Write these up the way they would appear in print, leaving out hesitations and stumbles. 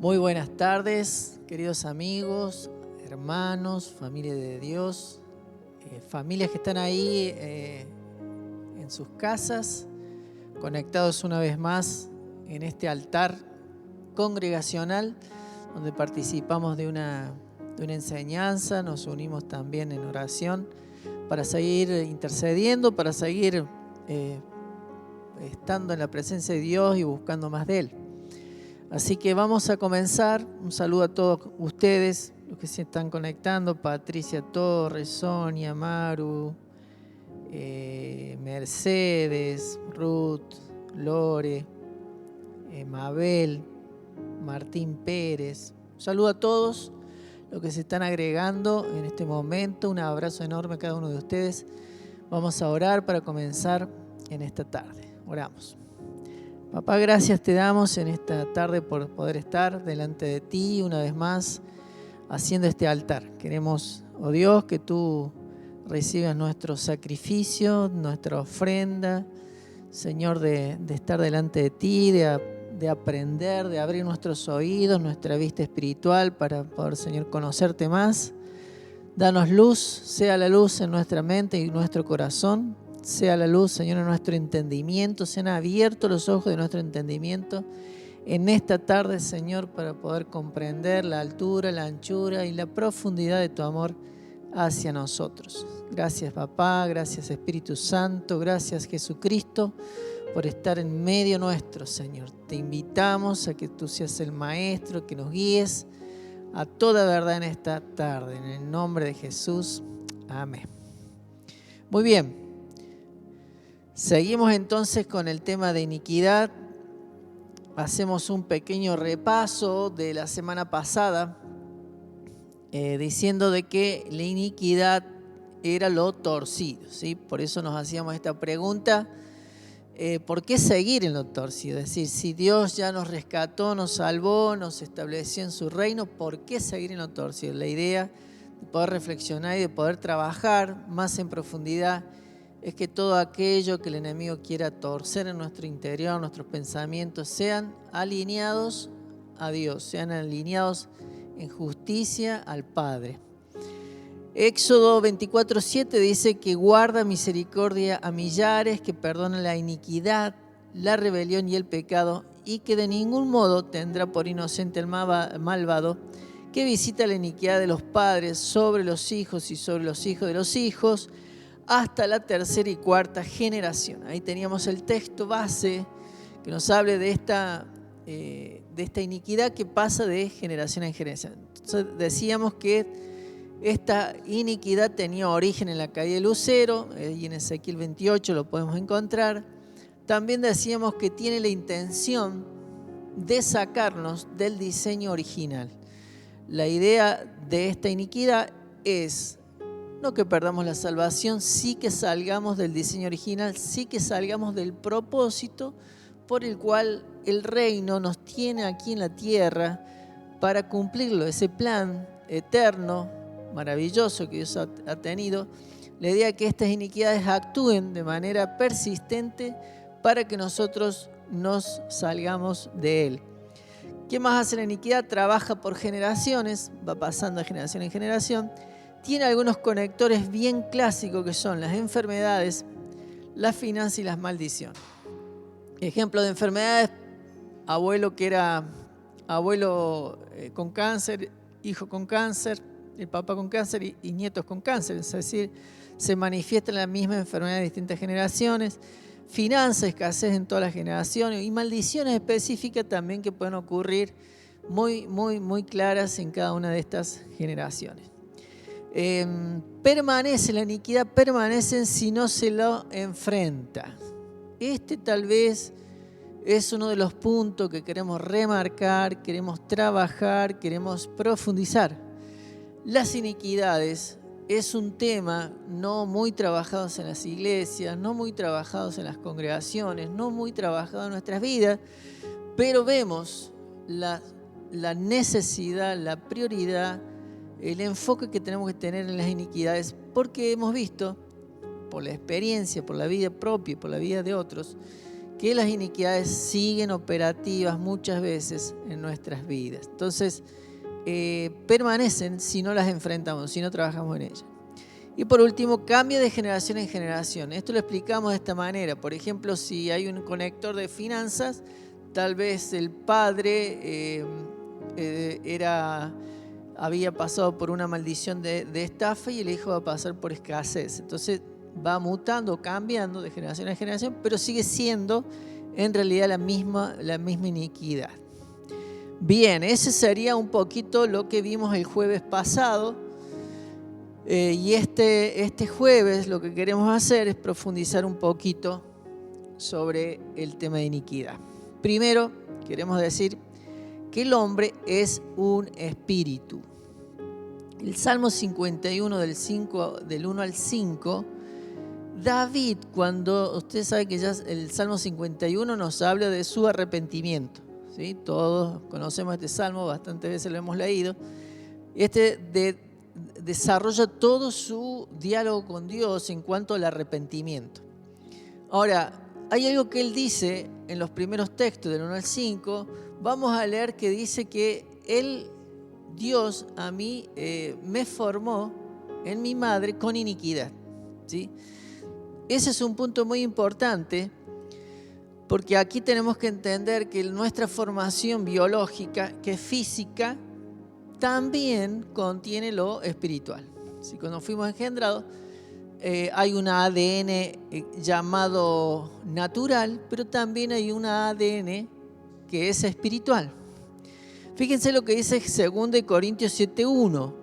Muy buenas tardes, queridos amigos, hermanos, familia de Dios, familias que están ahí en sus casas, conectados una vez más en este altar congregacional donde participamos de una enseñanza, nos unimos también en oración para seguir intercediendo, para seguir estando en la presencia de Dios y buscando más de Él. Así que vamos a comenzar. Un saludo a todos ustedes, los que se están conectando: Patricia Torres, Sonia, Maru, Mercedes, Ruth, Lore, Mabel, Martín Pérez. Un saludo a todos los que se están agregando en este momento. Un abrazo enorme a cada uno de ustedes. Vamos a orar para comenzar en esta tarde. Oramos. Papá, gracias te damos en esta tarde por poder estar delante de ti una vez más haciendo este altar. Queremos, oh Dios, que tú recibas nuestro sacrificio, nuestra ofrenda, Señor, de estar delante de ti, de aprender, de abrir nuestros oídos, nuestra vista espiritual para poder, Señor, conocerte más. Danos luz, sea la luz en nuestra mente y nuestro corazón. Sea la luz, Señor, en nuestro entendimiento. Sean abiertos los ojos de nuestro entendimiento en esta tarde, Señor, para poder comprender la altura, la anchura y la profundidad de tu amor hacia nosotros. Gracias, Papá. Gracias, Espíritu Santo. Gracias, Jesucristo, por estar en medio nuestro, Señor. Te invitamos a que tú seas el Maestro, que nos guíes a toda verdad en esta tarde. En el nombre de Jesús. Amén. Muy bien. Seguimos entonces con el tema de iniquidad. Hacemos un pequeño repaso de la semana pasada, diciendo de que la iniquidad era lo torcido, ¿sí? Por eso nos hacíamos esta pregunta, ¿por qué seguir en lo torcido? Es decir, si Dios ya nos rescató, nos salvó, nos estableció en su reino, ¿por qué seguir en lo torcido? La idea de poder reflexionar y de poder trabajar más en profundidad es que todo aquello que el enemigo quiera torcer en nuestro interior, nuestros pensamientos, sean alineados a Dios, sean alineados en justicia al Padre. Éxodo 24:7 dice que guarda misericordia a millares, que perdona la iniquidad, la rebelión y el pecado, y que de ningún modo tendrá por inocente el malvado, que visita la iniquidad de los padres sobre los hijos y sobre los hijos de los hijos, hasta la tercera y cuarta generación. Ahí teníamos el texto base que nos habla de esta iniquidad que pasa de generación en generación. Entonces decíamos que esta iniquidad tenía origen en la caída de Lucero, y en Ezequiel 28 lo podemos encontrar. También decíamos que tiene la intención de sacarnos del diseño original. La idea de esta iniquidad es no que perdamos la salvación, sí que salgamos del diseño original, sí que salgamos del propósito por el cual el reino nos tiene aquí en la tierra para cumplirlo, ese plan eterno, maravilloso que Dios ha tenido. La idea es que estas iniquidades actúen de manera persistente para que nosotros nos salgamos de él. ¿Qué más hace la iniquidad? Trabaja por generaciones, va pasando de generación en generación. Tiene algunos conectores bien clásicos que son las enfermedades, la finanzas y las maldiciones. Ejemplo de enfermedades: abuelo que era abuelo con cáncer, hijo con cáncer, el papá con cáncer y nietos con cáncer. Es decir, se manifiesta la misma enfermedad en distintas generaciones. Finanzas, escasez en todas las generaciones, y maldiciones específicas también que pueden ocurrir muy claras en cada una de estas generaciones. Permanece la iniquidad, permanece si no se lo enfrenta. Este tal vez es uno de los puntos que queremos remarcar, queremos trabajar, queremos profundizar. Las iniquidades es un tema no muy trabajado en las iglesias, no muy trabajado en las congregaciones, no muy trabajado en nuestras vidas, pero vemos la necesidad, la prioridad, el enfoque que tenemos que tener en las iniquidades, porque hemos visto, por la experiencia, por la vida propia y por la vida de otros, que las iniquidades siguen operativas muchas veces en nuestras vidas. Entonces, permanecen si no las enfrentamos, si no trabajamos en ellas. Y por último, cambia de generación en generación. Esto lo explicamos de esta manera. Por ejemplo, si hay un conector de finanzas, tal vez el padre había pasado por una maldición de estafa y el hijo va a pasar por escasez. Entonces va mutando, cambiando de generación en generación, pero sigue siendo en realidad la misma iniquidad. Bien, ese sería un poquito lo que vimos el jueves pasado. Y este jueves lo que queremos hacer es profundizar un poquito sobre el tema de iniquidad. Primero, queremos decir que el hombre es un espíritu. El Salmo 51 del 1 al 5, David, cuando usted sabe que ya el Salmo 51 nos habla de su arrepentimiento, ¿sí? Todos conocemos este Salmo, bastantes veces lo hemos leído. Desarrolla todo su diálogo con Dios en cuanto al arrepentimiento. Ahora, hay algo que él dice en los primeros textos del 1 al 5. Vamos a leer que dice que Dios a mí me formó en mi madre con iniquidad, ¿sí? Ese es un punto muy importante, porque aquí tenemos que entender que nuestra formación biológica, que es física, también contiene lo espiritual. Si cuando fuimos engendrados hay un ADN llamado natural, pero también hay un ADN que es espiritual. Fíjense lo que dice 2 Corintios 7:1.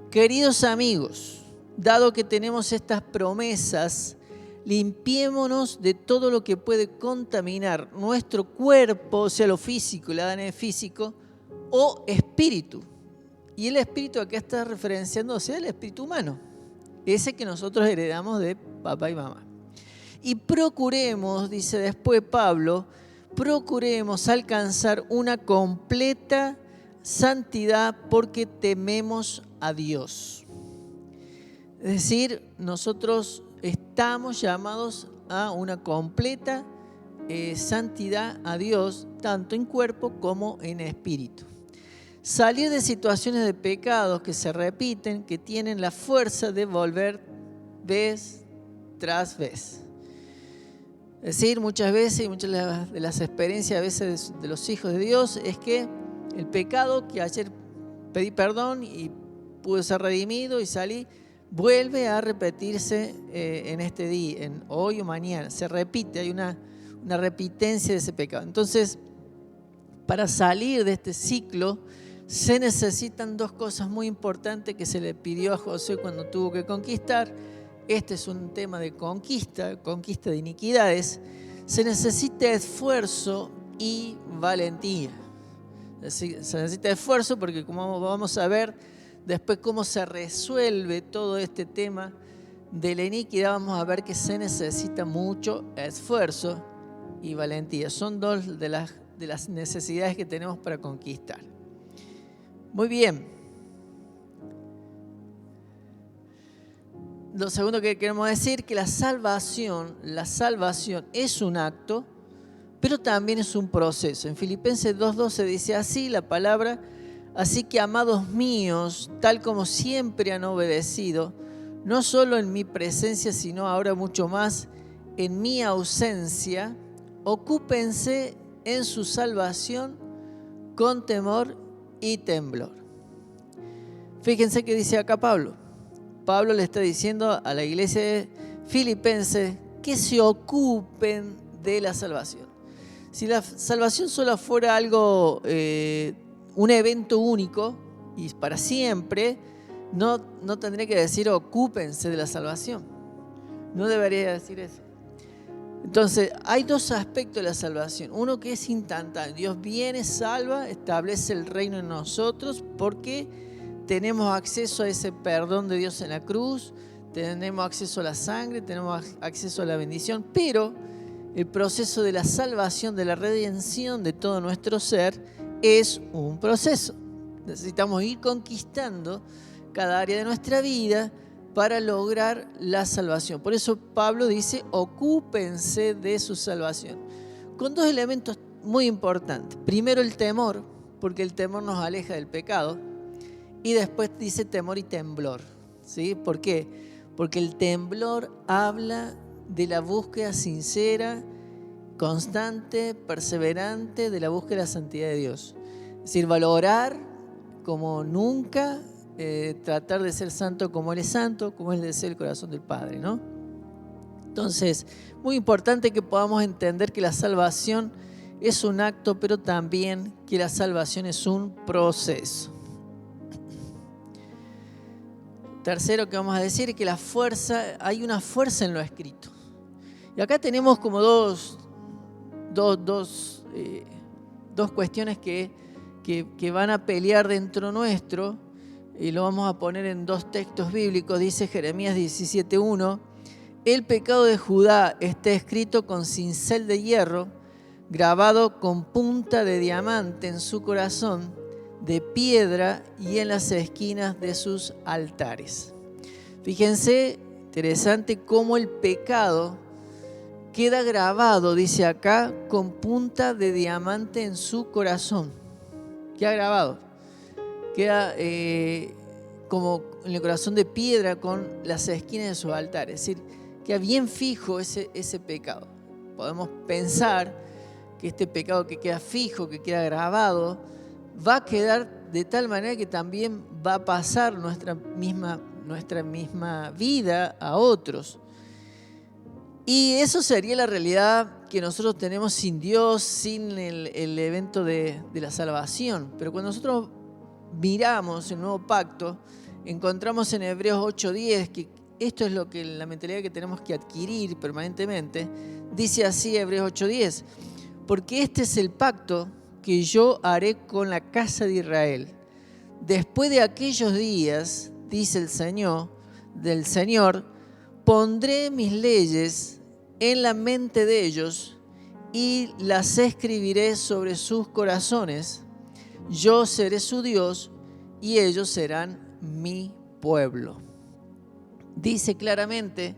Queridos amigos, dado que tenemos estas promesas, limpiémonos de todo lo que puede contaminar nuestro cuerpo, o sea, lo físico, el ADN físico, o espíritu. Y el espíritu acá está referenciando, o sea, el espíritu humano, ese que nosotros heredamos de papá y mamá. Y procuremos, dice después Pablo, procuremos alcanzar una completa santidad porque tememos a Dios. Es decir, nosotros estamos llamados a una completa santidad a Dios, tanto en cuerpo como en espíritu. Salir de situaciones de pecados que se repiten, que tienen la fuerza de volver vez tras vez. Es decir, muchas veces, y muchas de las experiencias a veces de los hijos de Dios, es que el pecado que ayer pedí perdón y pude ser redimido y salí, vuelve a repetirse en este día, en hoy o mañana. Se repite, hay una repitencia de ese pecado. Entonces, para salir de este ciclo, se necesitan dos cosas muy importantes que se le pidió a Josué cuando tuvo que conquistar. Este es un tema de conquista de iniquidades. Se necesita esfuerzo y valentía. Se necesita esfuerzo porque, como vamos a ver después cómo se resuelve todo este tema de la iniquidad, vamos a ver que se necesita mucho esfuerzo y valentía. Son dos de las necesidades que tenemos para conquistar. Muy bien. Lo segundo que queremos decir, que la salvación es un acto, pero también es un proceso. En Filipenses 2:12 dice así la palabra: así que, amados míos, tal como siempre han obedecido, no solo en mi presencia, sino ahora mucho más en mi ausencia, ocúpense en su salvación con temor y temblor. Fíjense que dice acá Pablo. Pablo le está diciendo a la iglesia de Filipenses que se ocupen de la salvación. Si la salvación solo fuera algo, un evento único y para siempre, no tendría que decir ocúpense de la salvación. No debería decir eso. Entonces, hay dos aspectos de la salvación. Uno que es instantáneo. Dios viene, salva, establece el reino en nosotros porque tenemos acceso a ese perdón de Dios en la cruz, tenemos acceso a la sangre, tenemos acceso a la bendición, pero el proceso de la salvación, de la redención de todo nuestro ser es un proceso. Necesitamos ir conquistando cada área de nuestra vida para lograr la salvación. Por eso Pablo dice, ocúpense de su salvación. con dos elementos muy importantes. Primero el temor, porque el temor nos aleja del pecado. Y después dice temor y temblor, ¿sí? ¿Por qué? Porque el temblor habla de la búsqueda sincera, constante, perseverante de la búsqueda de la santidad de Dios. Es decir, valorar como nunca, tratar de ser santo como Él es santo, como es el deseo del corazón del Padre, ¿no? Entonces, muy importante que podamos entender que la salvación es un acto, pero también que la salvación es un proceso. Tercero que vamos a decir es que hay una fuerza en lo escrito. Y acá tenemos como dos cuestiones que van a pelear dentro nuestro, y lo vamos a poner en dos textos bíblicos. Dice Jeremías 17:1, el pecado de Judá está escrito con cincel de hierro, grabado con punta de diamante en su corazón, de piedra y en las esquinas de sus altares. Fíjense, interesante cómo el pecado queda grabado, dice acá, con punta de diamante en su corazón. Queda grabado. Queda como en el corazón de piedra con las esquinas de sus altares. Es decir, queda bien fijo ese pecado. Podemos pensar que este pecado que queda fijo, que queda grabado, va a quedar de tal manera que también va a pasar nuestra misma vida a otros. Y eso sería la realidad que nosotros tenemos sin Dios, sin el evento de la salvación. Pero cuando nosotros miramos el nuevo pacto, encontramos en Hebreos 8:10 que esto es lo que la mentalidad que tenemos que adquirir permanentemente. Dice así Hebreos 8:10, porque este es el pacto que yo haré con la casa de Israel. Después de aquellos días, dice el Señor, pondré mis leyes en la mente de ellos y las escribiré sobre sus corazones. Yo seré su Dios y ellos serán mi pueblo. Dice claramente,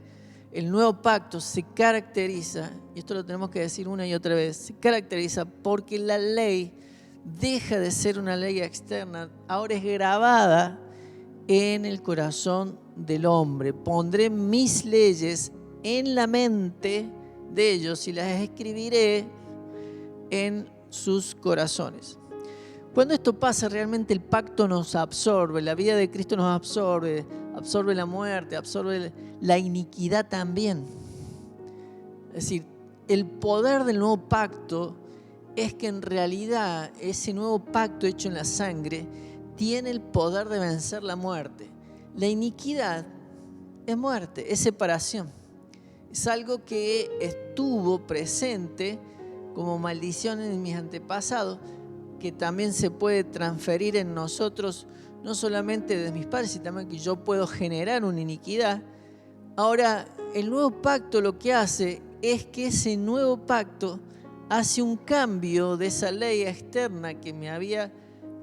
el nuevo pacto se caracteriza, y esto lo tenemos que decir una y otra vez, se caracteriza porque la ley deja de ser una ley externa, ahora es grabada en el corazón del hombre. Pondré mis leyes en la mente de ellos y las escribiré en sus corazones. Cuando esto pasa, realmente el pacto nos absorbe, la vida de Cristo nos absorbe la muerte, absorbe la iniquidad también. Es decir, el poder del nuevo pacto es que en realidad ese nuevo pacto hecho en la sangre tiene el poder de vencer la muerte. La iniquidad es muerte, es separación. Es algo que estuvo presente como maldición en mis antepasados, que también se puede transferir en nosotros, no solamente de mis padres, sino también que yo puedo generar una iniquidad. Ahora, el nuevo pacto lo que hace es que ese nuevo pacto hace un cambio de esa ley externa que me había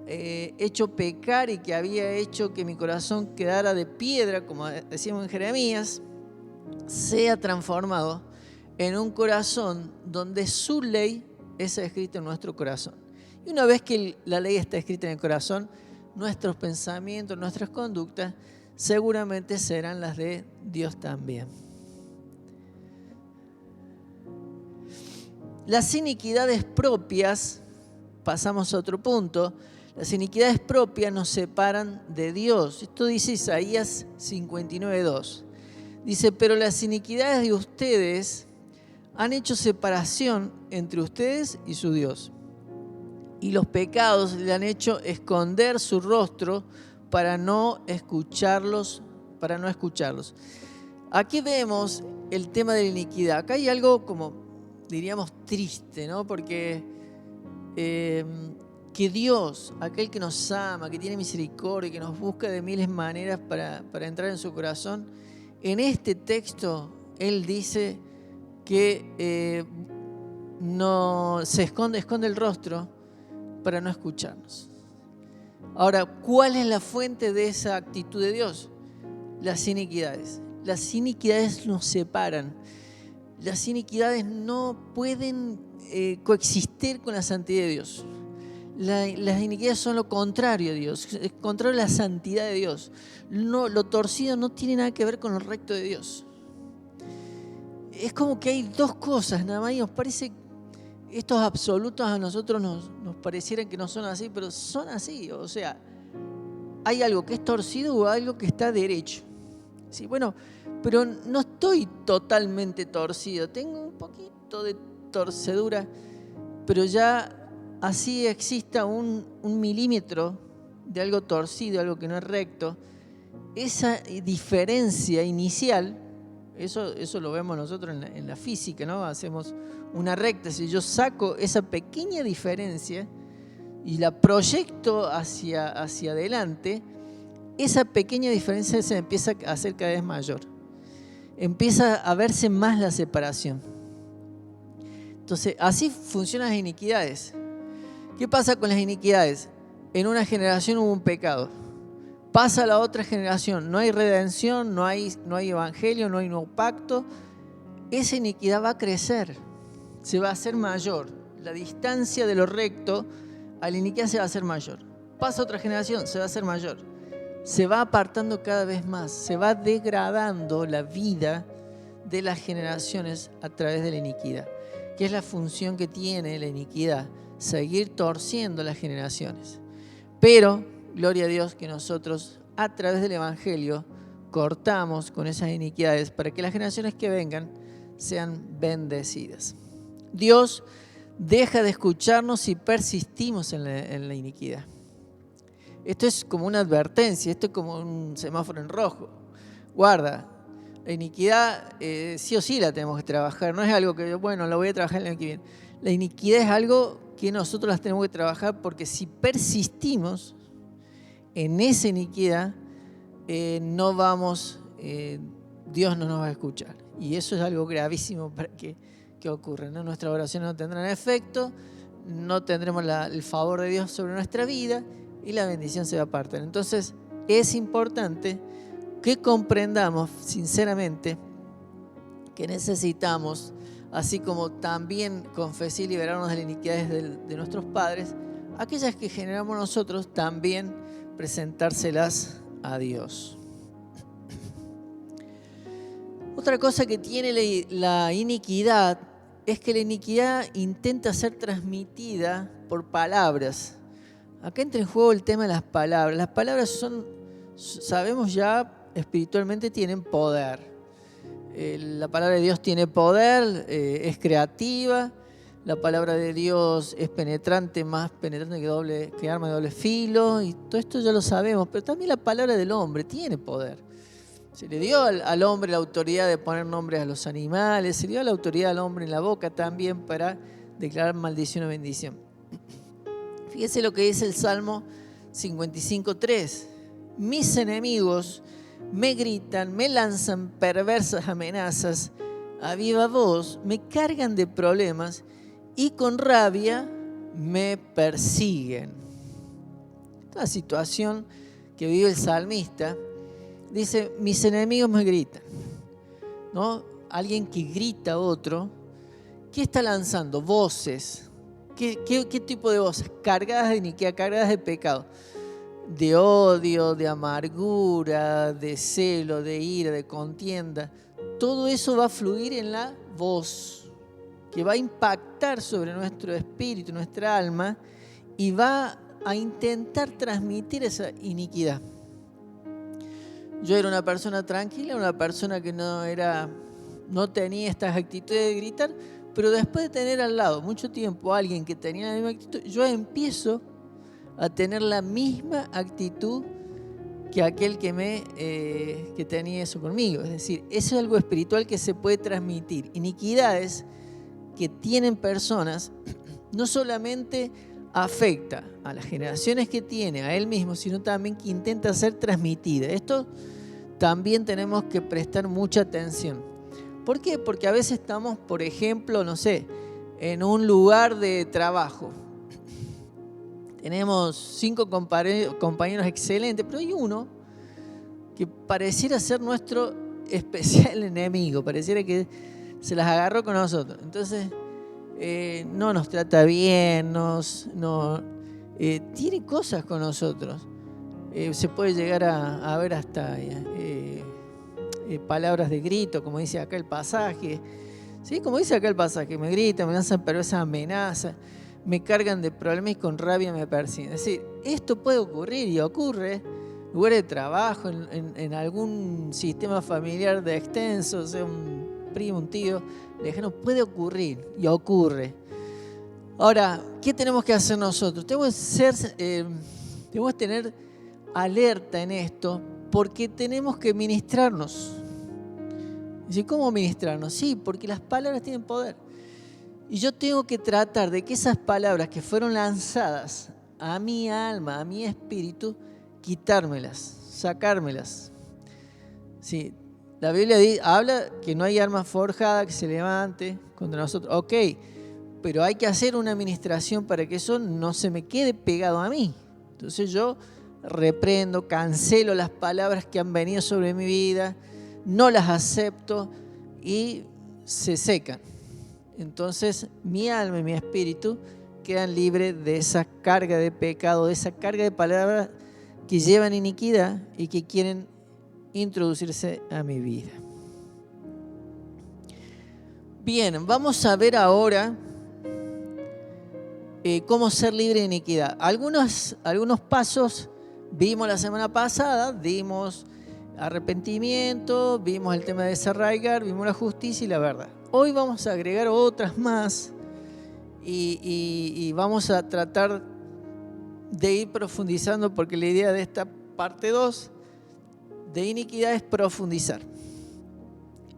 hecho pecar y que había hecho que mi corazón quedara de piedra, como decíamos en Jeremías, sea transformado en un corazón donde su ley es escrita en nuestro corazón. Y una vez que la ley está escrita en el corazón, nuestros pensamientos, nuestras conductas seguramente serán las de Dios también. Las iniquidades propias, pasamos a otro punto, las iniquidades propias nos separan de Dios. Esto dice Isaías 59:2. Dice, pero las iniquidades de ustedes han hecho separación entre ustedes y su Dios. Y los pecados le han hecho esconder su rostro para no escucharlos. Aquí vemos el tema de la iniquidad. Acá hay algo como, diríamos, triste, ¿no? Porque que Dios, aquel que nos ama, que tiene misericordia, que nos busca de miles de maneras para entrar en su corazón, en este texto Él dice que no se esconde el rostro para no escucharnos. Ahora, ¿cuál es la fuente de esa actitud de Dios? Las iniquidades. Las iniquidades nos separan. Las iniquidades no pueden coexistir con la santidad de Dios. Las iniquidades son lo contrario a Dios, es contrario a la santidad de Dios. No, lo torcido no tiene nada que ver con lo recto de Dios. Es como que hay dos cosas nada más y nos parece, estos absolutos a nosotros nos parecieran que no son así, pero son así. O sea, hay algo que es torcido o algo que está derecho. Sí, bueno, pero no estoy totalmente torcido, tengo un poquito de torcedura, pero ya así exista un milímetro de algo torcido, algo que no es recto, esa diferencia inicial, eso lo vemos nosotros en la física, ¿no? Hacemos una recta, si yo saco esa pequeña diferencia y la proyecto hacia adelante, esa pequeña diferencia se empieza a hacer cada vez mayor. Empieza a verse más la separación. Entonces, así funcionan las iniquidades. ¿Qué pasa con las iniquidades? En una generación hubo un pecado. Pasa a la otra generación, no hay redención, no hay evangelio, no hay nuevo pacto. Esa iniquidad va a crecer, se va a hacer mayor. La distancia de lo recto a la iniquidad se va a hacer mayor. Pasa a otra generación, se va a hacer mayor. Se va apartando cada vez más, se va degradando la vida de las generaciones a través de la iniquidad. ¿Qué es la función que tiene la iniquidad? Seguir torciendo las generaciones. Pero gloria a Dios que nosotros a través del Evangelio cortamos con esas iniquidades para que las generaciones que vengan sean bendecidas. Dios deja de escucharnos si persistimos en la iniquidad. Esto es como una advertencia, esto es como un semáforo en rojo. Guarda, la iniquidad sí o sí la tenemos que trabajar, no es algo que, bueno, lo voy a trabajar el año que viene. La iniquidad es algo que nosotros las tenemos que trabajar porque si persistimos en esa iniquidad, Dios no nos va a escuchar. Y eso es algo gravísimo para que ocurra, ¿no? Nuestras oraciones no tendrán efecto, no tendremos el favor de Dios sobre nuestra vida y la bendición se va a apartar. Entonces, es importante que comprendamos sinceramente que necesitamos, así como también confesar y liberarnos de las iniquidades de nuestros padres, aquellas que generamos nosotros también presentárselas a Dios. Otra cosa que tiene la iniquidad es que la iniquidad intenta ser transmitida por palabras. Acá entra en juego el tema de las palabras. Las palabras sabemos ya, espiritualmente tienen poder. La palabra de Dios tiene poder, es creativa. La palabra de Dios es penetrante, más penetrante que arma de doble filo. Y todo esto ya lo sabemos. Pero también la palabra del hombre tiene poder. Se le dio al hombre la autoridad de poner nombres a los animales. Se le dio la autoridad al hombre en la boca también para declarar maldición o bendición. Fíjese lo que dice el Salmo 55:3. Mis enemigos me gritan, me lanzan perversas amenazas a viva voz, me cargan de problemas y con rabia me persiguen. Esta situación que vive el salmista, dice, mis enemigos me gritan, ¿no? Alguien que grita a otro, ¿qué está lanzando? Voces. ¿Qué tipo de voces? Cargadas de iniquidad, cargadas de pecado. De odio, de amargura, de celo, de ira, de contienda. Todo eso va a fluir en la voz, que va a impactar sobre nuestro espíritu, nuestra alma, y va a intentar transmitir esa iniquidad. Yo era una persona tranquila, una persona que no tenía estas actitudes de gritar, pero después de tener al lado mucho tiempo a alguien que tenía la misma actitud, yo empiezo a tener la misma actitud que aquel que tenía eso conmigo. Es decir, eso es algo espiritual que se puede transmitir. Iniquidades que tienen personas no solamente afecta a las generaciones que tiene, a él mismo, sino también que intenta ser transmitida. Esto también tenemos que prestar mucha atención. ¿Por qué? Porque a veces estamos, por ejemplo, no sé, en un lugar de trabajo. Tenemos 5 compañeros excelentes, pero hay uno que pareciera ser nuestro especial enemigo, pareciera que se las agarró con nosotros. Entonces, no nos trata bien, tiene cosas con nosotros. Se puede llegar a ver hasta palabras de grito, como dice acá el pasaje. ¿Sí? Como dice acá el pasaje, me gritan, me lanzan perversas amenazas, me cargan de problemas y con rabia me persiguen. Es decir, esto puede ocurrir y ocurre en lugares de trabajo, en algún sistema familiar de extenso, sea un primo, un tío lejano, puede ocurrir y ocurre. Ahora, ¿qué tenemos que hacer nosotros? Tenemos que tener alerta en esto porque tenemos que ministrarnos. ¿Y cómo ministrarnos? Sí, porque las palabras tienen poder. Y yo tengo que tratar de que esas palabras que fueron lanzadas a mi alma, a mi espíritu, quitármelas, sacármelas. Sí, la Biblia habla que no hay arma forjada que se levante contra nosotros. Ok, pero hay que hacer una administración para que eso no se me quede pegado a mí. Entonces yo reprendo, cancelo las palabras que han venido sobre mi vida, no las acepto y se secan. Entonces mi alma y mi espíritu quedan libres de esa carga de pecado, de esa carga de palabras que llevan iniquidad y que quieren introducirse a mi vida. Bien, vamos a ver ahora cómo ser libre de iniquidad. Algunos pasos vimos la semana pasada, vimos arrepentimiento, vimos el tema de desarraigar, vimos la justicia y la verdad. Hoy vamos a agregar otras más y vamos a tratar de ir profundizando porque la idea de esta parte 2 de iniquidad es profundizar.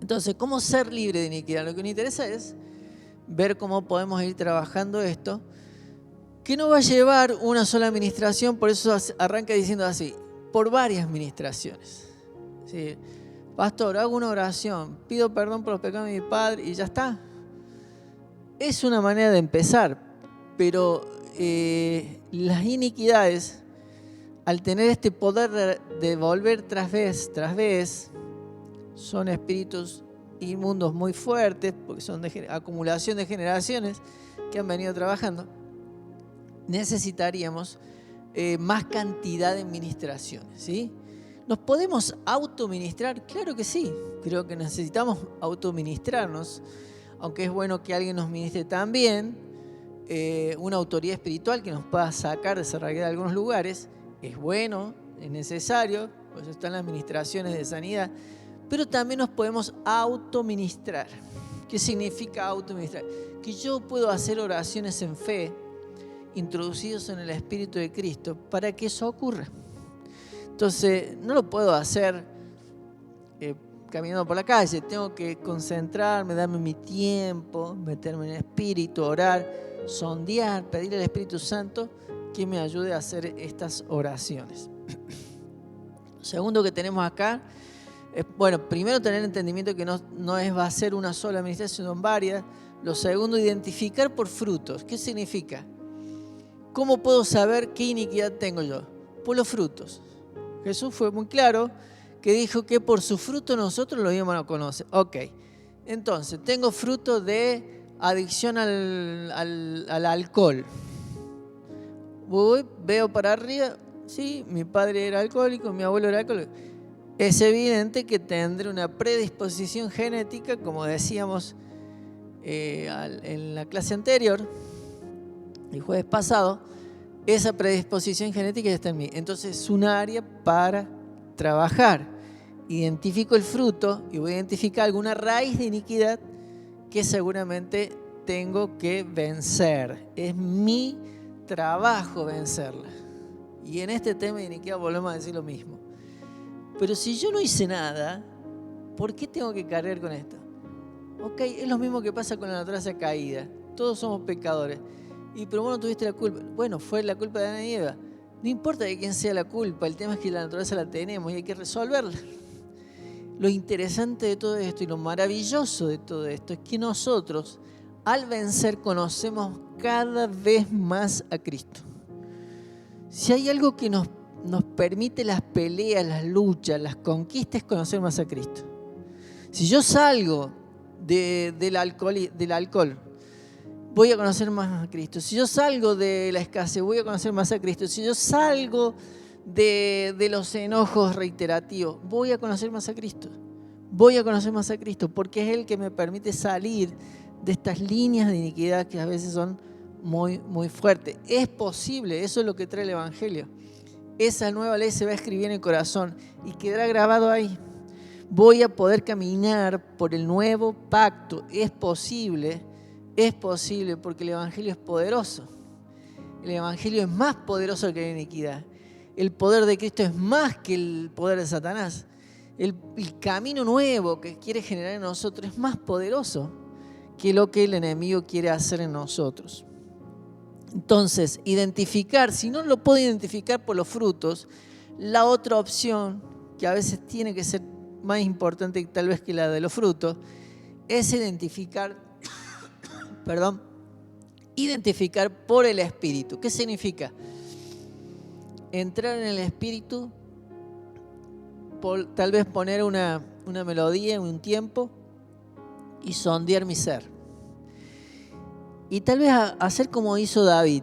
Entonces, ¿cómo ser libre de iniquidad? Lo que nos interesa es ver cómo podemos ir trabajando esto, que no va a llevar una sola administración, por eso arranca diciendo así, por varias administraciones. ¿Sí? Pastor, hago una oración, pido perdón por los pecados de mi padre y ya está. Es una manera de empezar, pero las iniquidades, al tener este poder de volver tras vez, son espíritus inmundos muy fuertes, porque son de acumulación de generaciones que han venido trabajando. Necesitaríamos más cantidad de ministraciones, ¿sí? ¿Nos podemos autoministrar? Claro que sí. Creo que necesitamos autoministrarnos, aunque es bueno que alguien nos ministre también, una autoridad espiritual que nos pueda sacar de cerrar algunos lugares. Es bueno, es necesario, por eso están las ministraciones de sanidad, pero también nos podemos autoministrar. ¿Qué significa autoministrar? Que yo puedo hacer oraciones en fe, introducidos en el Espíritu de Cristo, para que eso ocurra. Entonces, no lo puedo hacer caminando por la calle, tengo que concentrarme, darme mi tiempo, meterme en el Espíritu, orar, sondear, pedirle al Espíritu Santo que me ayude a hacer estas oraciones. Lo segundo que tenemos acá es, bueno, primero tener entendimiento que no va a ser una sola administración, sino varias. Lo segundo, identificar por frutos. ¿Qué significa? ¿Cómo puedo saber qué iniquidad tengo yo? Por los frutos. Jesús fue muy claro que dijo que por su fruto nosotros lo íbamos a conocer. Ok, entonces tengo fruto de adicción al alcohol. Veo para arriba, sí, mi padre era alcohólico, mi abuelo era alcohólico. Es evidente que tendré una predisposición genética, como decíamos en la clase anterior, el jueves pasado. Esa predisposición genética está en mí. Entonces es un área para trabajar. Identifico el fruto y voy a identificar alguna raíz de iniquidad que seguramente tengo que vencer. Es mi trabajo vencerla. Y en este tema de iniquidad volvemos a decir lo mismo. Pero si yo no hice nada, ¿por qué tengo que cargar con esto? Ok, es lo mismo que pasa con la naturaleza caída. Todos somos pecadores. Pero vos no tuviste la culpa. Bueno, fue la culpa de Adán y Eva. No importa de quién sea la culpa, el tema es que la naturaleza la tenemos y hay que resolverla. Lo interesante de todo esto y lo maravilloso de todo esto es que nosotros, al vencer, conocemos cada vez más a Cristo. Si hay algo que nos permite las peleas, las luchas, las conquistas, es conocer más a Cristo. Si yo salgo del alcohol voy a conocer más a Cristo. Si yo salgo de la escasez, voy a conocer más a Cristo. Si yo salgo de los enojos reiterativos, voy a conocer más a Cristo. Voy a conocer más a Cristo porque es Él que me permite salir de estas líneas de iniquidad que a veces son muy, muy fuertes. Es posible, eso es lo que trae el Evangelio. Esa nueva ley se va a escribir en el corazón y quedará grabado ahí. Voy a poder caminar por el nuevo pacto. Es posible porque el Evangelio es poderoso. El Evangelio es más poderoso que la iniquidad. El poder de Cristo es más que el poder de Satanás. El camino nuevo que quiere generar en nosotros es más poderoso que lo que el enemigo quiere hacer en nosotros. Entonces, identificar, si no lo puedo identificar por los frutos, la otra opción, que a veces tiene que ser más importante tal vez que la de los frutos, es identificar por el Espíritu. ¿Qué significa? Entrar en el Espíritu, tal vez poner una melodía en un tiempo y sondear mi ser. Y tal vez hacer como hizo David.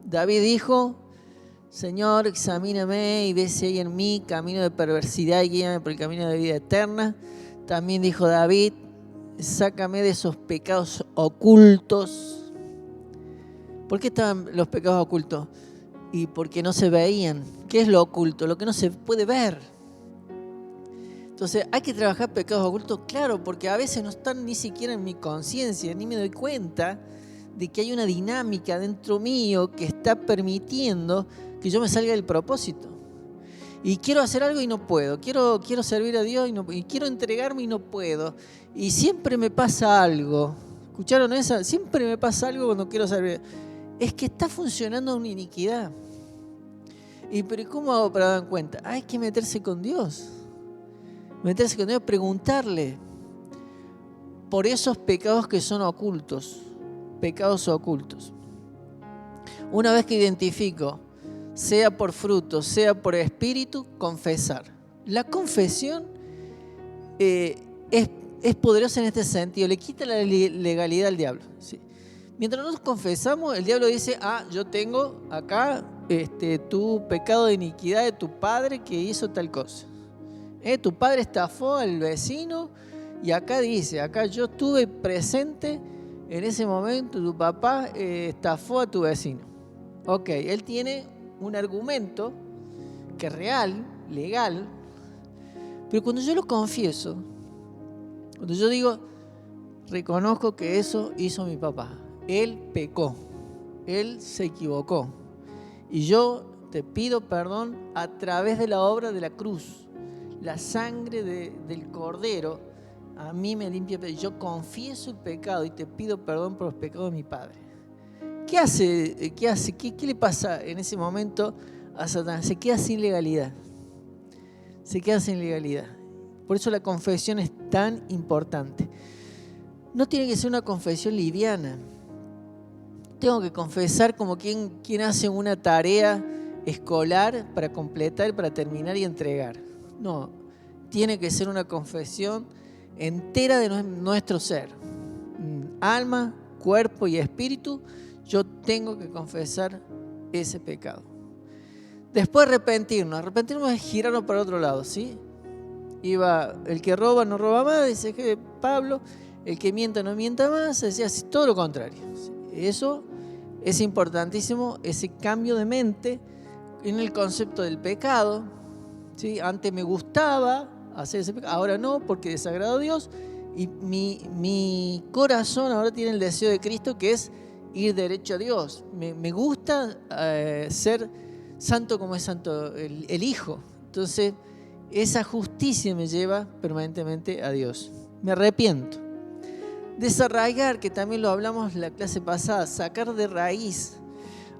David dijo: Señor, examíname y ve si hay en mí camino de perversidad y guíame por el camino de vida eterna. También dijo David: sácame de esos pecados ocultos. ¿Por qué estaban los pecados ocultos? Y porque no se veían. ¿Qué es lo oculto? Lo que no se puede ver. Entonces, ¿hay que trabajar pecados ocultos? Claro, porque a veces no están ni siquiera en mi conciencia, ni me doy cuenta de que hay una dinámica dentro mío que está permitiendo que yo me salga del propósito. Y quiero hacer algo y no puedo. Quiero servir a Dios y quiero entregarme y no puedo. Y siempre me pasa algo. ¿Escucharon esa? Siempre me pasa algo cuando quiero servir. Es que está funcionando una iniquidad. ¿Pero cómo hago para dar cuenta? Hay que meterse con Dios. Meterse con Dios, preguntarle por esos pecados que son ocultos. Pecados ocultos. Una vez que identifico, sea por fruto, sea por espíritu, confesar. La confesión es poderosa en este sentido, le quita la legalidad al diablo. ¿Sí? Mientras nos confesamos, el diablo dice: yo tengo acá tu pecado de iniquidad de tu padre que hizo tal cosa. Tu padre estafó al vecino y acá dice, acá yo estuve presente en ese momento, tu papá estafó a tu vecino. Ok, él tiene un argumento que es real, legal, pero cuando yo lo confieso, cuando yo digo, reconozco que eso hizo mi papá, él pecó, él se equivocó y yo te pido perdón a través de la obra de la cruz, la sangre del Cordero a mí me limpia, yo confieso el pecado y te pido perdón por los pecados de mi padre. ¿Qué hace? ¿Qué le pasa en ese momento a Satanás? Se queda sin legalidad. Por eso la confesión es tan importante. No tiene que ser una confesión liviana. Tengo que confesar como quien hace una tarea escolar para completar, para terminar y entregar. No, tiene que ser una confesión entera de nuestro ser. Alma, cuerpo y espíritu. Yo tengo que confesar ese pecado. Después arrepentirnos es girarnos para otro lado, ¿sí? El que roba no roba más, dice que Pablo, el que mienta no mienta más, decía todo lo contrario. Eso es importantísimo, ese cambio de mente en el concepto del pecado, ¿sí? Antes me gustaba hacer ese pecado, ahora no, porque desagrado a Dios, y mi corazón ahora tiene el deseo de Cristo, que es ir derecho a Dios. Me gusta ser santo como es santo el Hijo. Entonces, esa justicia me lleva permanentemente a Dios. Me arrepiento. Desarraigar, que también lo hablamos la clase pasada, sacar de raíz.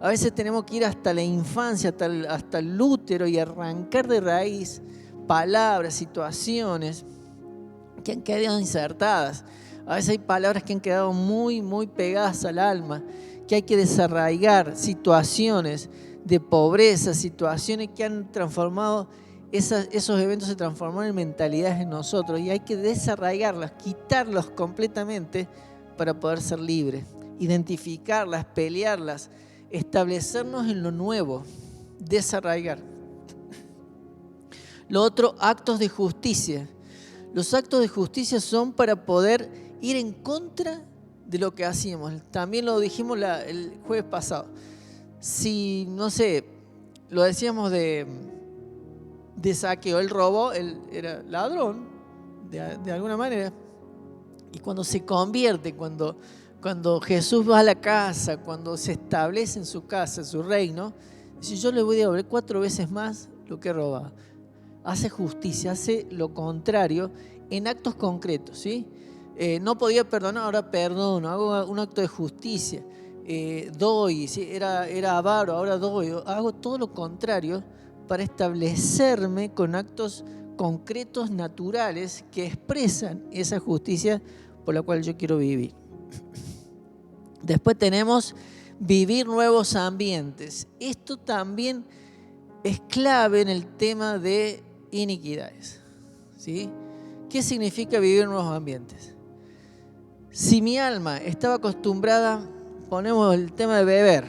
A veces tenemos que ir hasta la infancia, hasta el útero y arrancar de raíz palabras, situaciones que han quedado insertadas. A veces hay palabras que han quedado muy, muy pegadas al alma, que hay que desarraigar, situaciones de pobreza, situaciones que han transformado, esos eventos se transformaron en mentalidades en nosotros y hay que desarraigarlas, quitarlos completamente para poder ser libres identificarlas, pelearlas, establecernos en lo nuevo, desarraigar. Lo otro, actos de justicia. Los actos de justicia son para poder ir en contra de lo que hacíamos. También lo dijimos el jueves pasado. Si, no sé, lo decíamos de Saqueo, él robó, él era ladrón, de alguna manera. Y cuando se convierte, cuando Jesús va a la casa, cuando se establece en su casa, en su reino, dice, yo le voy a devolver 4 veces más lo que robaba. Hace justicia, hace lo contrario en actos concretos, ¿sí? No podía perdonar, ahora perdono, hago un acto de justicia, doy, ¿sí? Era avaro, ahora doy, hago todo lo contrario para establecerme con actos concretos, naturales, que expresan esa justicia por la cual yo quiero vivir. Después tenemos vivir nuevos ambientes. Esto también es clave en el tema de iniquidades, ¿sí? ¿Qué significa vivir nuevos ambientes? Si mi alma estaba acostumbrada, ponemos el tema de beber,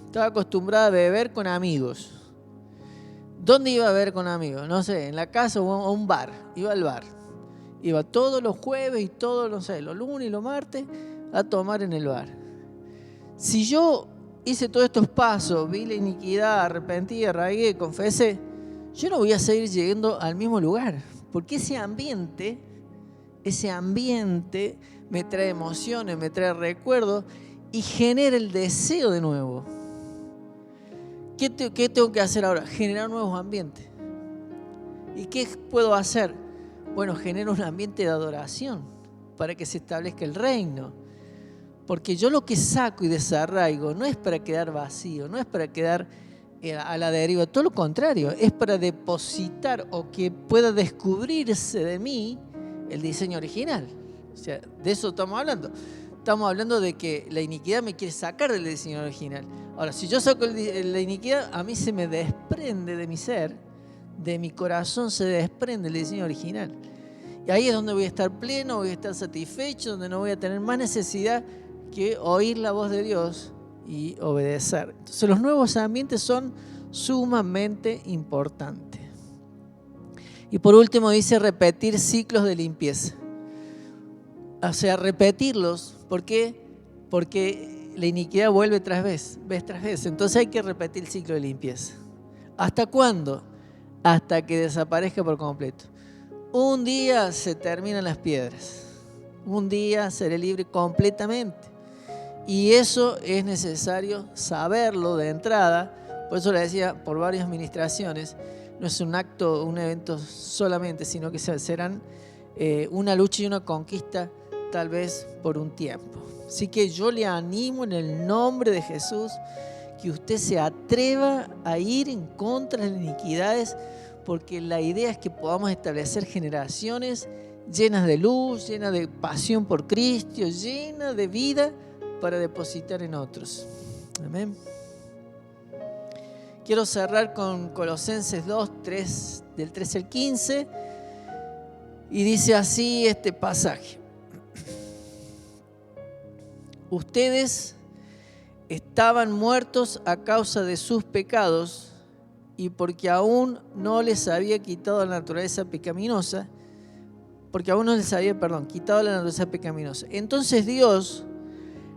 estaba acostumbrada a beber con amigos. ¿Dónde iba a beber con amigos? No sé, en la casa o a un bar. Iba al bar. Iba todos los jueves y todos, no sé, los lunes y los martes a tomar en el bar. Si yo hice todos estos pasos, vi la iniquidad, arrepentí, arraigué, confesé, yo no voy a seguir llegando al mismo lugar, porque ese ambiente me trae emociones, me trae recuerdos y genera el deseo de nuevo. ¿Qué tengo que hacer ahora? Generar nuevos ambientes. ¿Y qué puedo hacer? Bueno, genero un ambiente de adoración para que se establezca el reino. Porque yo lo que saco y desarraigo no es para quedar vacío, no es para quedar a la deriva, todo lo contrario, es para depositar o que pueda descubrirse de mí el diseño original. O sea, de eso estamos hablando. Estamos hablando de que la iniquidad me quiere sacar del diseño original. Ahora, si yo saco la iniquidad, a mí se me desprende de mi ser, de mi corazón se desprende el diseño original. Y ahí es donde voy a estar pleno, voy a estar satisfecho, donde no voy a tener más necesidad que oír la voz de Dios y obedecer. Entonces los nuevos ambientes son sumamente importantes. Y por último dice repetir ciclos de limpieza. O sea, repetirlos. ¿Por qué? Porque la iniquidad vuelve vez tras vez. Entonces hay que repetir el ciclo de limpieza. ¿Hasta cuándo? Hasta que desaparezca por completo. Un día se terminan las piedras. Un día seré libre completamente. Y eso es necesario saberlo de entrada. Por eso le decía, por varias ministraciones, no es un acto, un evento solamente, sino que serán una lucha y una conquista tal vez por un tiempo. Así que yo le animo en el nombre de Jesús que usted se atreva a ir en contra de las iniquidades, porque la idea es que podamos establecer generaciones llenas de luz, llenas de pasión por Cristo, llenas de vida para depositar en otros. Amén. Quiero cerrar con Colosenses 2, del 13 al 15, y dice así este pasaje. Ustedes estaban muertos a causa de sus pecados y porque aún no les había quitado la naturaleza pecaminosa, quitado la naturaleza pecaminosa. Entonces Dios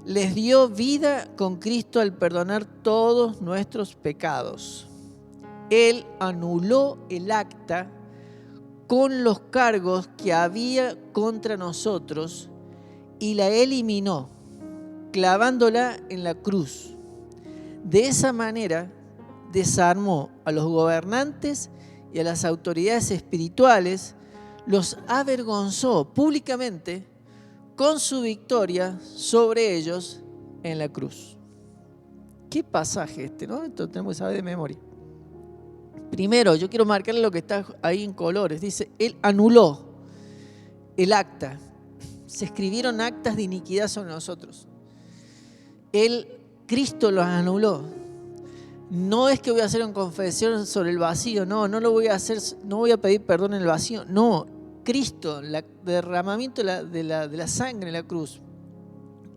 les dio vida con Cristo al perdonar todos nuestros pecados. Él anuló el acta con los cargos que había contra nosotros y la eliminó, clavándola en la cruz. De esa manera desarmó a los gobernantes y a las autoridades espirituales, los avergonzó públicamente con su victoria sobre ellos en la cruz. ¿Qué pasaje ¿no? Esto tenemos que saber de memoria. Primero, yo quiero marcarle lo que está ahí en colores. Dice, Él anuló el acta. Se escribieron actas de iniquidad sobre nosotros. Cristo los anuló. No es que voy a hacer una confesión sobre el vacío, no lo voy a hacer, no voy a pedir perdón en el vacío, no. Cristo, el derramamiento de la sangre en la cruz,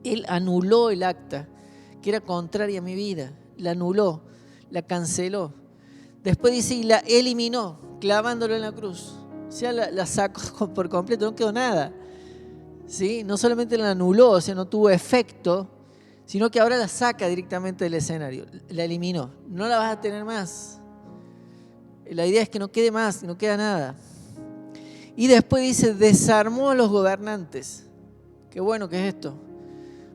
Él anuló el acta que era contraria a mi vida. La anuló, la canceló. Después dice, y la eliminó, clavándolo en la cruz. O sea, la sacó por completo, no quedó nada. ¿Sí? No solamente la anuló, o sea, no tuvo efecto, sino que ahora la saca directamente del escenario. La eliminó. No la vas a tener más. La idea es que no quede más, que no queda nada. Y después dice, desarmó a los gobernantes. Qué bueno que es esto.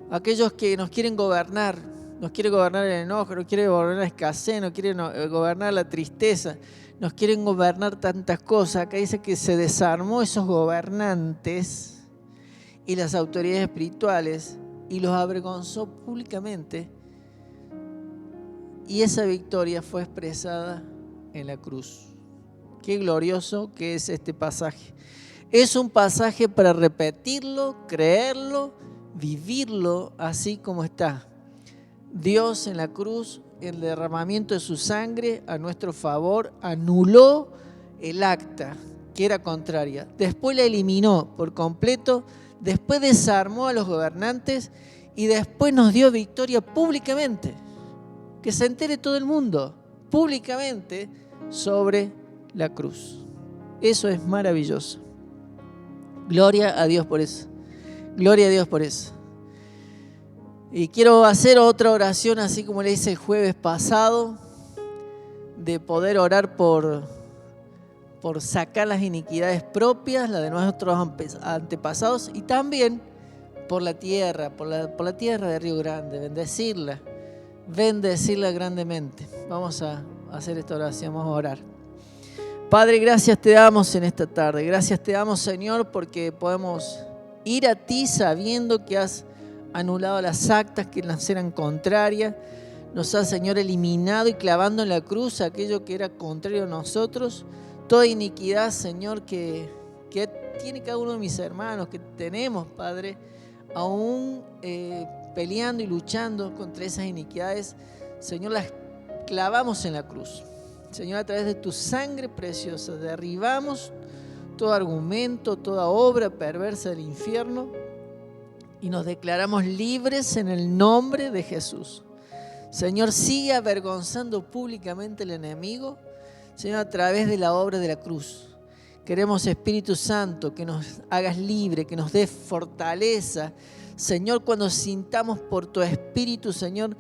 Aquellos que nos quieren gobernar el enojo, nos quieren gobernar la escasez, nos quieren gobernar la tristeza, nos quieren gobernar tantas cosas. Acá dice que se desarmó esos gobernantes y las autoridades espirituales y los avergonzó públicamente. Y esa victoria fue expresada en la cruz. Qué glorioso que es este pasaje. Es un pasaje para repetirlo, creerlo, vivirlo así como está. Dios en la cruz, el derramamiento de su sangre a nuestro favor, anuló el acta que era contraria. Después la eliminó por completo, después desarmó a los gobernantes y después nos dio victoria públicamente. Que se entere todo el mundo, públicamente, sobre la cruz. Eso es maravilloso. Gloria a Dios por eso. Gloria a Dios por eso. Y quiero hacer otra oración, así como le hice el jueves pasado, de poder orar por sacar las iniquidades propias, las de nuestros antepasados, y también por la tierra, por la tierra de Río Grande, bendecirla grandemente. Vamos a hacer esta oración, vamos a orar. Padre, gracias te damos en esta tarde. Gracias te damos, Señor, porque podemos ir a ti sabiendo que has anulado las actas que nos eran contrarias. Nos has, Señor, eliminado y clavando en la cruz aquello que era contrario a nosotros. Toda iniquidad, Señor, que tiene cada uno de mis hermanos, que tenemos, Padre, aún peleando y luchando contra esas iniquidades, Señor, las clavamos en la cruz. Señor, a través de tu sangre preciosa, derribamos todo argumento, toda obra perversa del infierno y nos declaramos libres en el nombre de Jesús. Señor, sigue avergonzando públicamente al enemigo, Señor, a través de la obra de la cruz. Queremos, Espíritu Santo, que nos hagas libre, que nos des fortaleza. Señor, cuando sintamos por tu Espíritu, Señor,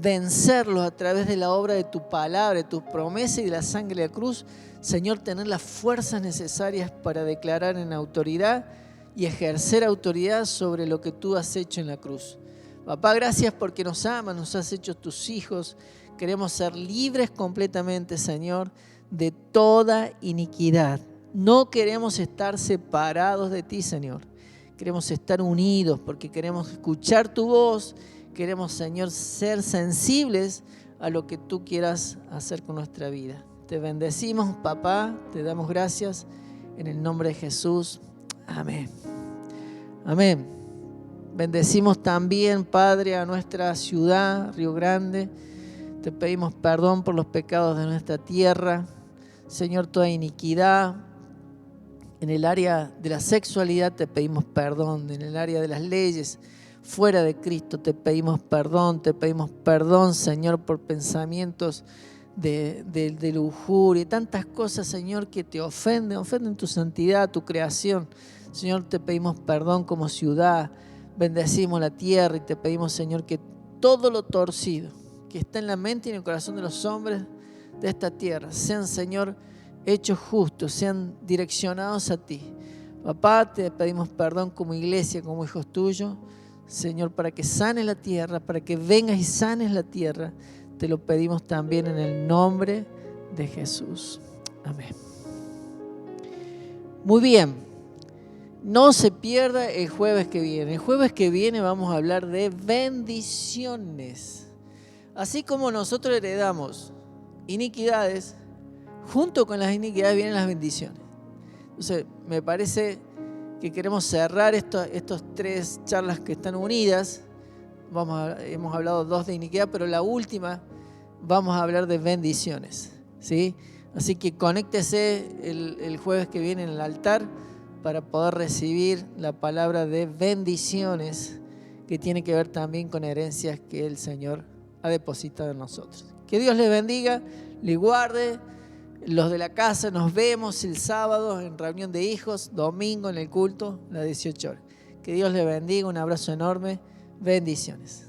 vencerlos a través de la obra de tu palabra, de tu promesa y de la sangre de la cruz. Señor, tener las fuerzas necesarias para declarar en autoridad y ejercer autoridad sobre lo que tú has hecho en la cruz. Papá, gracias porque nos amas, nos has hecho tus hijos. Queremos ser libres completamente, Señor, de toda iniquidad. No queremos estar separados de ti, Señor. Queremos estar unidos porque queremos escuchar tu voz. Queremos, Señor, ser sensibles a lo que tú quieras hacer con nuestra vida. Te bendecimos, papá, te damos gracias en el nombre de Jesús. Amén. Amén. Bendecimos también, Padre, a nuestra ciudad, Río Grande. Te pedimos perdón por los pecados de nuestra tierra. Señor, toda iniquidad. En el área de la sexualidad te pedimos perdón. En el área de las leyes fuera de Cristo te pedimos perdón, Señor, por pensamientos de lujuria y tantas cosas, Señor, que te ofenden tu santidad, tu creación. Señor, te pedimos perdón como ciudad, bendecimos la tierra y te pedimos, Señor, que todo lo torcido que está en la mente y en el corazón de los hombres de esta tierra sean, Señor, hechos justos, sean direccionados a ti. Papá, te pedimos perdón como iglesia, como hijos tuyos, Señor, para que sanes la tierra, para que vengas y sanes la tierra. Te lo pedimos también en el nombre de Jesús. Amén. Muy bien. No se pierda el jueves que viene. El jueves que viene vamos a hablar de bendiciones. Así como nosotros heredamos iniquidades, junto con las iniquidades vienen las bendiciones. Entonces, me parece que queremos cerrar estos 3 charlas que están unidas. Hemos hablado 2 de iniquidad, pero la última vamos a hablar de bendiciones, ¿sí? Así que conéctese el jueves que viene en el altar para poder recibir la palabra de bendiciones que tiene que ver también con herencias que el Señor ha depositado en nosotros. Que Dios les bendiga, les guarde. Los de la casa, nos vemos el sábado en reunión de hijos, domingo en el culto, a las 18 horas. Que Dios les bendiga, un abrazo enorme, bendiciones.